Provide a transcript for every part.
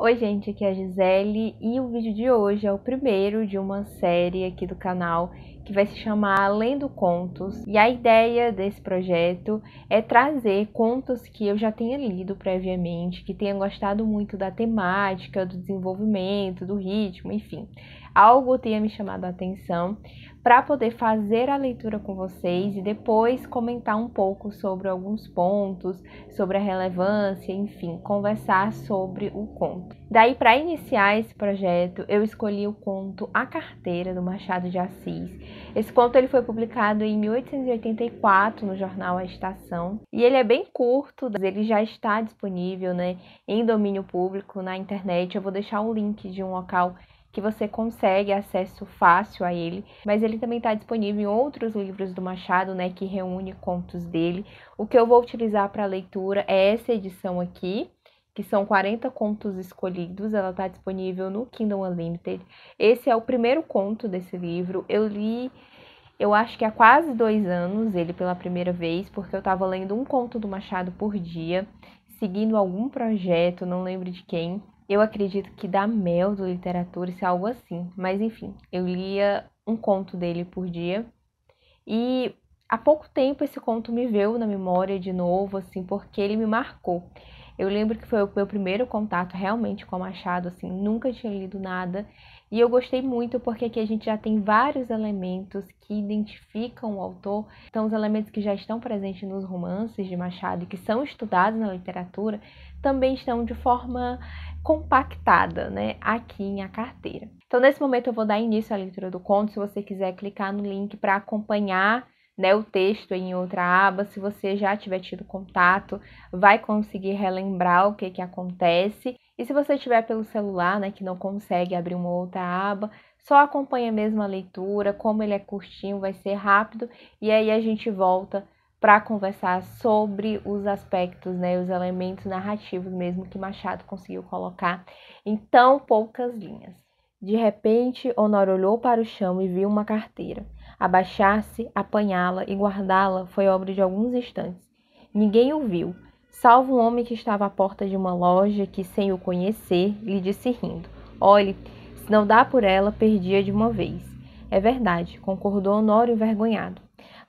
Oi gente, aqui é a Gisele e o vídeo de hoje é o primeiro de uma série aqui do canal que vai se chamar Além do Contos. E a ideia desse projeto é trazer contos que eu já tenha lido previamente, que tenha gostado muito da temática, do desenvolvimento, do ritmo, enfim. Algo tenha me chamado a atenção para poder fazer a leitura com vocês e depois comentar um pouco sobre alguns pontos, sobre a relevância, enfim, conversar sobre o conto. Daí, para iniciar esse projeto, eu escolhi o conto A Carteira, do Machado de Assis. Esse conto ele foi publicado em 1884 no jornal A Estação e ele é bem curto, ele já está disponível, em domínio público na internet. Eu vou deixar o link de um local que você consegue acesso fácil a ele, mas ele também está disponível em outros livros do Machado, que reúne contos dele. O que eu vou utilizar para leitura é essa edição aqui, que são 40 contos escolhidos, ela está disponível no Kindle Unlimited. Esse é o primeiro conto desse livro, eu li, eu acho que há quase 2 anos, ele pela primeira vez, porque eu estava lendo um conto do Machado por dia, seguindo algum projeto, não lembro de quem. Eu acredito que da Mel do Literatura, isso é algo assim. Mas enfim, eu lia um conto dele por dia. E há pouco tempo esse conto me veio na memória de novo, assim, porque ele me marcou. Eu lembro que foi o meu primeiro contato realmente com o Machado, assim, nunca tinha lido nada. E eu gostei muito porque aqui a gente já tem vários elementos que identificam o autor. Então, os elementos que já estão presentes nos romances de Machado e que são estudados na literatura, também estão de forma compactada, aqui em A Carteira. Então, nesse momento eu vou dar início à leitura do conto. Se você quiser clicar no link para acompanhar, o texto em outra aba, se você já tiver tido contato, vai conseguir relembrar o que acontece. E se você estiver pelo celular, que não consegue abrir uma outra aba, só acompanha mesmo a leitura. Como ele é curtinho, vai ser rápido, e aí a gente volta para conversar sobre os aspectos, os elementos narrativos mesmo que Machado conseguiu colocar em tão poucas linhas. De repente, Honório olhou para o chão e viu uma carteira. Abaixar-se, apanhá-la e guardá-la foi obra de alguns instantes. Ninguém o viu, salvo um homem que estava à porta de uma loja que, sem o conhecer, lhe disse rindo: "Olhe, se não dá por ela, perdia de uma vez." "É verdade", concordou Honório envergonhado.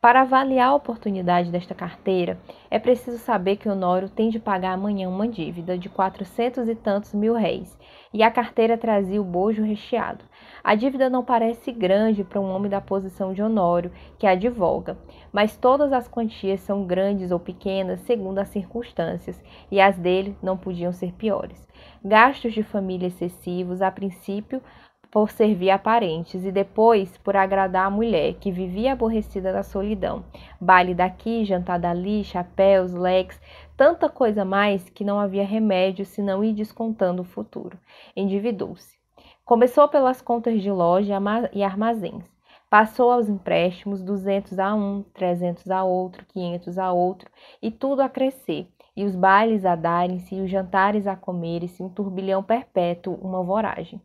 Para avaliar a oportunidade desta carteira, é preciso saber que Honório tem de pagar amanhã uma dívida de 400 e tantos mil réis, e a carteira trazia o bojo recheado. A dívida não parece grande para um homem da posição de Honório, que a advoga, mas todas as quantias são grandes ou pequenas segundo as circunstâncias, e as dele não podiam ser piores. Gastos de família excessivos, a princípio, por servir a parentes, e depois por agradar a mulher, que vivia aborrecida da solidão. Baile daqui, jantar dali, chapéus, leques, tanta coisa mais que não havia remédio senão ir descontando o futuro. Endividou-se. Começou pelas contas de loja e armazéns. Passou aos empréstimos, 200 a um, 300 a outro, 500 a outro, e tudo a crescer, e os bailes a darem-se, e os jantares a comerem-se, um turbilhão perpétuo, uma voragem.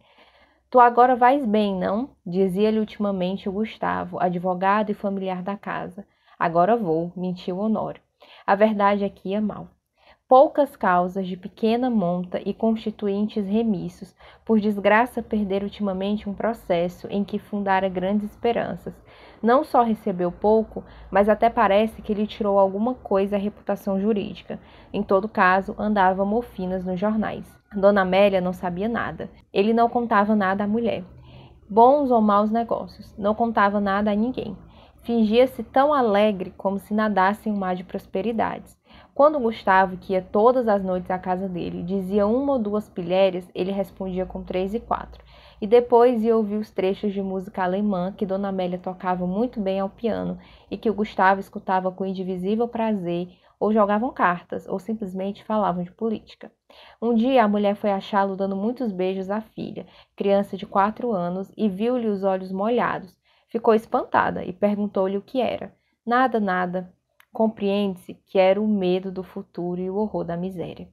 "Tu agora vais bem, não?" dizia-lhe ultimamente o Gustavo, advogado e familiar da casa. "Agora vou", mentiu Honório. A verdade é que ia mal. Poucas causas de pequena monta e constituintes remissos, por desgraça perder ultimamente um processo em que fundara grandes esperanças. Não só recebeu pouco, mas até parece que lhe tirou alguma coisa a reputação jurídica. Em todo caso, andava mofinas nos jornais. Dona Amélia não sabia nada. Ele não contava nada à mulher. Bons ou maus negócios. Não contava nada a ninguém. Fingia-se tão alegre como se nadasse em um mar de prosperidades. Quando Gustavo, que ia todas as noites à casa dele, dizia uma ou duas pilhérias, ele respondia com 3 e 4. E depois ia ouvir os trechos de música alemã que Dona Amélia tocava muito bem ao piano e que o Gustavo escutava com indivisível prazer, ou jogavam cartas, ou simplesmente falavam de política. Um dia a mulher foi achá-lo dando muitos beijos à filha, criança de 4 anos, e viu-lhe os olhos molhados. Ficou espantada e perguntou-lhe o que era. "Nada, nada." Compreende-se que era o medo do futuro e o horror da miséria.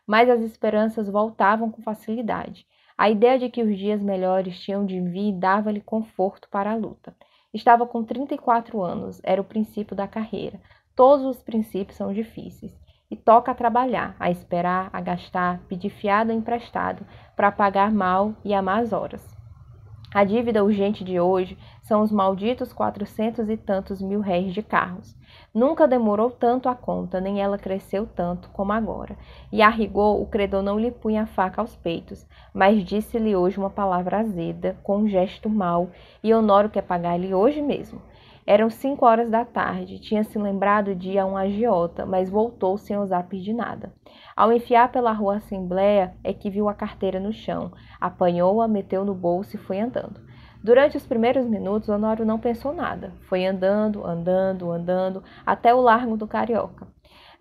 Mas as esperanças voltavam com facilidade. A ideia de que os dias melhores tinham de vir dava-lhe conforto para a luta. Estava com 34 anos, era o princípio da carreira. Todos os princípios são difíceis. e toca a trabalhar, a esperar, a gastar, pedir fiado ou emprestado, para pagar mal e a más horas. A dívida urgente de hoje são os malditos 400 e tantos mil réis de carros. Nunca demorou tanto a conta, nem ela cresceu tanto como agora. E a rigor, o credor não lhe punha a faca aos peitos, mas disse-lhe hoje uma palavra azeda, com um gesto mau, e Honório quer pagar-lhe hoje mesmo. Eram 5 horas da tarde, tinha se lembrado de ir a um agiota, mas voltou sem ousar pedir nada. Ao enfiar pela rua Assembleia, é que viu a carteira no chão, apanhou-a, meteu no bolso e foi andando. Durante os primeiros minutos, Honório não pensou nada. Foi andando, até o Largo do Carioca.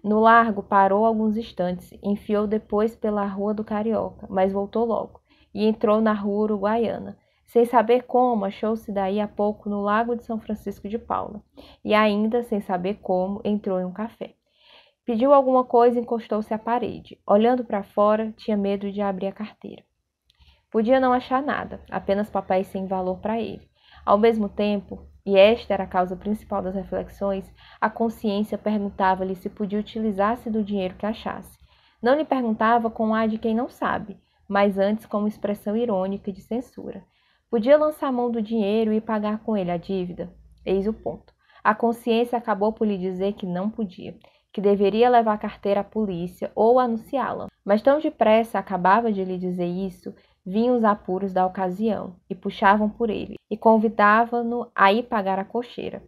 No largo, parou alguns instantes, enfiou depois pela Rua do Carioca, mas voltou logo, e entrou na Rua Uruguaiana. Sem saber como, achou-se daí a pouco no Lago de São Francisco de Paula, e ainda, sem saber como, entrou em um café. Pediu alguma coisa e encostou-se à parede. Olhando para fora, tinha medo de abrir a carteira. Podia não achar nada, apenas papéis sem valor para ele. Ao mesmo tempo, e esta era a causa principal das reflexões, a consciência perguntava-lhe se podia utilizar-se do dinheiro que achasse. Não lhe perguntava com o ar de quem não sabe, mas antes com uma expressão irônica de censura. Podia lançar mão do dinheiro e pagar com ele a dívida? Eis o ponto. A consciência acabou por lhe dizer que não podia, que deveria levar a carteira à polícia ou anunciá-la. Mas tão depressa acabava de lhe dizer isso, vinham os apuros da ocasião e puxavam por ele, e convidavam-no a ir pagar a cocheira.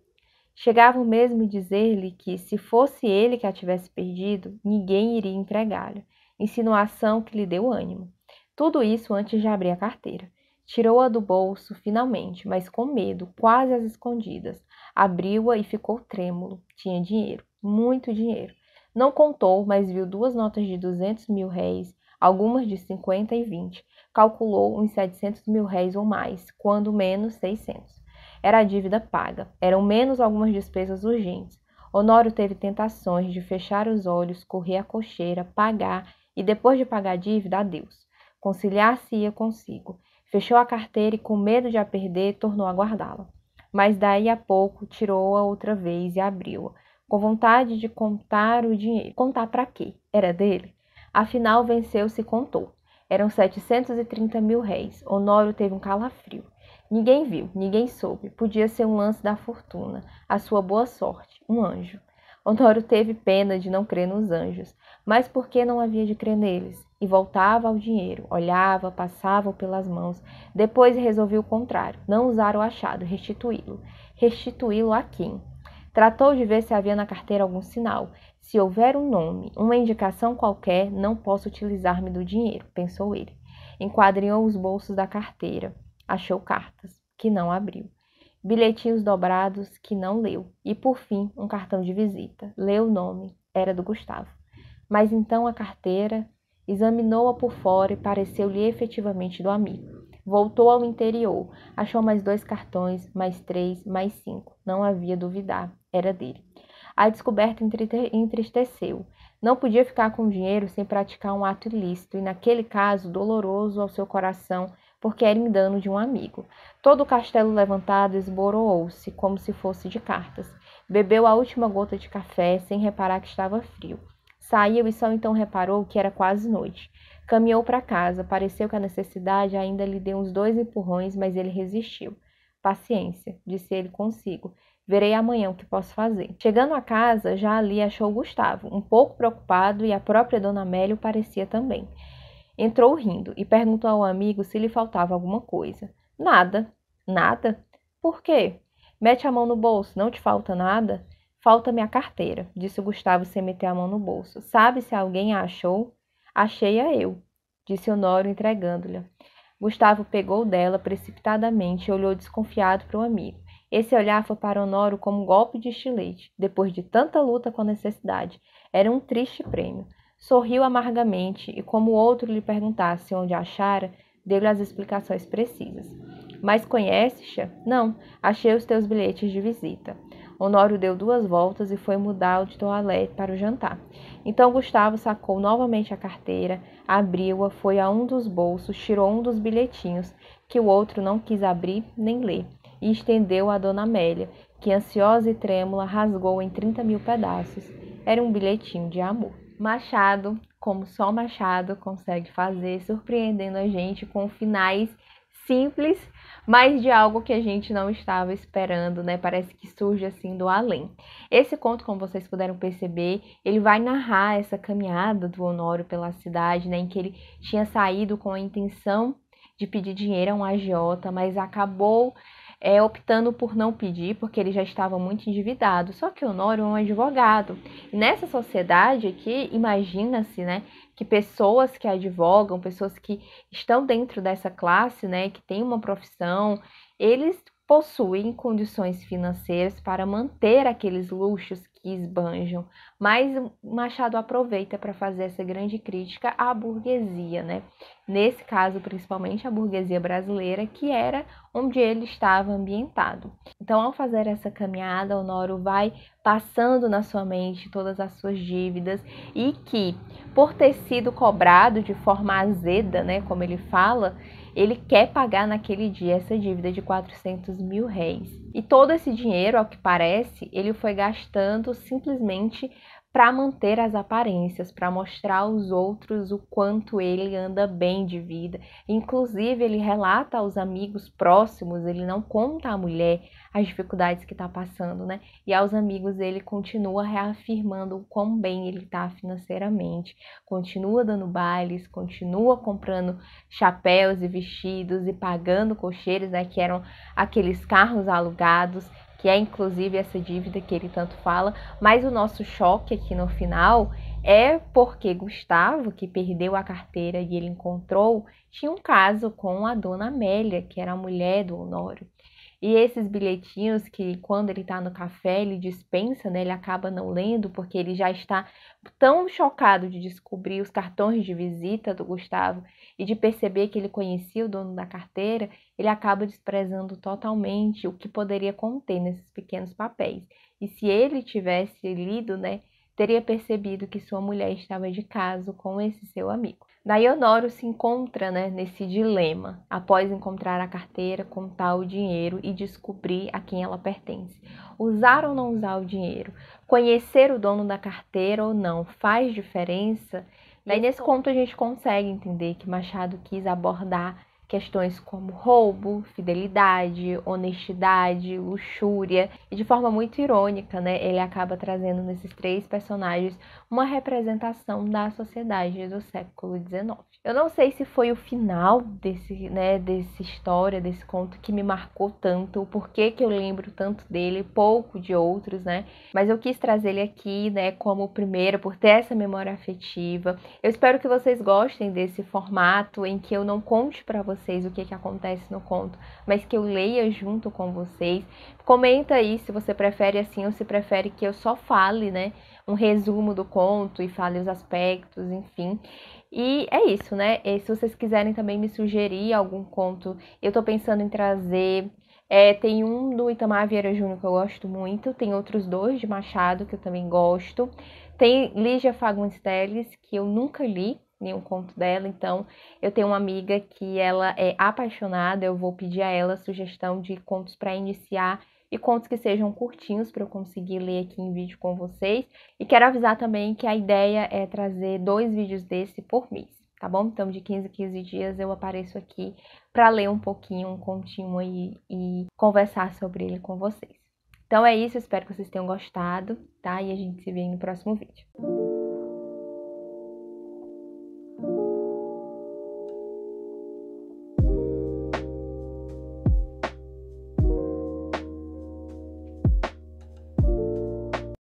Chegavam mesmo a dizer-lhe que, se fosse ele que a tivesse perdido, ninguém iria entregá-la, insinuação que lhe deu ânimo. Tudo isso antes de abrir a carteira. Tirou-a do bolso, finalmente, mas com medo, quase às escondidas. Abriu-a e ficou trêmulo. Tinha dinheiro, muito dinheiro. Não contou, mas viu 2 notas de 200 mil réis, algumas de 50 e 20. Calculou uns 700 mil réis ou mais, quando menos 600. Era a dívida paga. Eram menos algumas despesas urgentes. Honório teve tentações de fechar os olhos, correr a cocheira, pagar e, depois de pagar a dívida, adeus. Conciliar-se-ia consigo. Fechou a carteira e, com medo de a perder, tornou a guardá-la. Mas daí a pouco tirou-a outra vez e abriu-a, com vontade de contar o dinheiro. Contar para quê? Era dele? Afinal, venceu-se e contou. Eram 730 mil réis. Honório teve um calafrio. Ninguém viu, ninguém soube. Podia ser um lance da fortuna, a sua boa sorte, um anjo. Honório teve pena de não crer nos anjos, mas por que não havia de crer neles? E voltava ao dinheiro, olhava, passava-o pelas mãos, depois resolveu o contrário, não usar o achado, restituí-lo. Restituí-lo a quem? Tratou de ver se havia na carteira algum sinal. Se houver um nome, uma indicação qualquer, não posso utilizar-me do dinheiro, pensou ele. Enquadrinhou os bolsos da carteira. Achou cartas, que não abriu. Bilhetinhos dobrados, que não leu. E, por fim, um cartão de visita. Leu o nome. Era do Gustavo. Mas então a carteira, examinou-a por fora e pareceu-lhe efetivamente do amigo. Voltou ao interior. Achou mais 2 cartões, mais 3, mais 5. Não havia duvidar. Era dele. A descoberta entristeceu. Não podia ficar com o dinheiro sem praticar um ato ilícito e, naquele caso, doloroso ao seu coração, porque era em dano de um amigo. Todo o castelo levantado esboroou-se, como se fosse de cartas. Bebeu a última gota de café, sem reparar que estava frio. Saiu e só então reparou que era quase noite. Caminhou para casa. Pareceu que a necessidade ainda lhe deu uns 2 empurrões, mas ele resistiu. Paciência, disse ele consigo. Verei amanhã o que posso fazer. Chegando a casa, já ali achou Gustavo, um pouco preocupado, e a própria Dona Amélia o parecia também. Entrou rindo e perguntou ao amigo se lhe faltava alguma coisa. Nada. Nada? Por quê? Mete a mão no bolso, não te falta nada? Falta-me a carteira, disse Gustavo sem meter a mão no bolso. Sabe se alguém a achou? Achei-a eu, disse Honório entregando-lhe. Gustavo pegou dela precipitadamente e olhou desconfiado para o amigo. Esse olhar foi para Honório como um golpe de estilete, depois de tanta luta com a necessidade. Era um triste prêmio. Sorriu amargamente e, como o outro lhe perguntasse onde a achara, deu-lhe as explicações precisas. Mas conheces-a? Não, achei os teus bilhetes de visita. Honório deu 2 voltas e foi mudar de toilette para o jantar. Então Gustavo sacou novamente a carteira, abriu-a, foi a um dos bolsos, tirou um dos bilhetinhos, que o outro não quis abrir nem ler, e estendeu-a a Dona Amélia, que, ansiosa e trêmula, rasgou em 30 mil pedaços. Era um bilhetinho de amor. Machado, como só Machado consegue fazer, surpreendendo a gente com finais simples, mas de algo que a gente não estava esperando, né? Parece que surge assim do além. Esse conto, como vocês puderam perceber, ele vai narrar essa caminhada do Honório pela cidade, né? Em que ele tinha saído com a intenção de pedir dinheiro a um agiota, mas acabou optando por não pedir, porque ele já estava muito endividado. Só que o Honório é um advogado. E nessa sociedade aqui, imagina-se, né, que pessoas que advogam, pessoas que estão dentro dessa classe, né, que tem uma profissão, eles possuem condições financeiras para manter aqueles luxos que esbanjam. Mas Machado aproveita para fazer essa grande crítica à burguesia, né? Nesse caso, principalmente a burguesia brasileira, que era onde ele estava ambientado. Então, ao fazer essa caminhada, Honório vai passando na sua mente todas as suas dívidas e que, por ter sido cobrado de forma azeda, né, como ele fala, ele quer pagar naquele dia essa dívida de 400 mil réis. E todo esse dinheiro, ao que parece, ele foi gastando simplesmente para manter as aparências, para mostrar aos outros o quanto ele anda bem de vida. Inclusive, ele relata aos amigos próximos, ele não conta à mulher as dificuldades que está passando, né? E aos amigos ele continua reafirmando o quão bem ele está financeiramente, continua dando bailes, continua comprando chapéus e vestidos e pagando cocheiros, né? Que eram aqueles carros alugados, que é inclusive essa dívida que ele tanto fala, mas o nosso choque aqui no final é porque Gustavo, que perdeu a carteira e ele encontrou, tinha um caso com a dona Amélia, que era a mulher do Honório. E esses bilhetinhos que quando ele está no café ele dispensa, né? Ele acaba não lendo porque ele já está tão chocado de descobrir os cartões de visita do Gustavo e de perceber que ele conhecia o dono da carteira, ele acaba desprezando totalmente o que poderia conter nesses pequenos papéis. E se ele tivesse lido, né, teria percebido que sua mulher estava de caso com esse seu amigo. Daí Honório se encontra, né, nesse dilema, após encontrar a carteira, contar o dinheiro e descobrir a quem ela pertence. Usar ou não usar o dinheiro? Conhecer o dono da carteira ou não faz diferença? Daí nesse conto a gente consegue entender que Machado quis abordar questões como roubo, fidelidade, honestidade, luxúria, e de forma muito irônica, né, ele acaba trazendo nesses três personagens uma representação da sociedade do século XIX. Eu não sei se foi o final dessa história, desse conto que me marcou tanto, o porquê que eu lembro tanto dele, pouco de outros, né? Mas eu quis trazer ele aqui, né, como o primeiro, por ter essa memória afetiva. Eu espero que vocês gostem desse formato em que eu não conte para vocês o que acontece no conto, mas que eu leia junto com vocês. Comenta aí se você prefere assim ou se prefere que eu só fale, né, um resumo do conto e fale os aspectos, enfim. E é isso, né? E se vocês quiserem também me sugerir algum conto, eu tô pensando em trazer. Tem um do Itamar Vieira Júnior que eu gosto muito, tem outros dois de Machado que eu também gosto. Tem Lígia Fagundes Telles, que eu nunca li nenhum conto dela, então eu tenho uma amiga que ela é apaixonada, eu vou pedir a ela sugestão de contos para iniciar e contos que sejam curtinhos para eu conseguir ler aqui em vídeo com vocês. E quero avisar também que a ideia é trazer 2 vídeos desse por mês, tá bom? Então de 15 em 15 dias eu apareço aqui para ler um pouquinho, um continho aí e conversar sobre ele com vocês. Então é isso, espero que vocês tenham gostado, tá? E a gente se vê no próximo vídeo.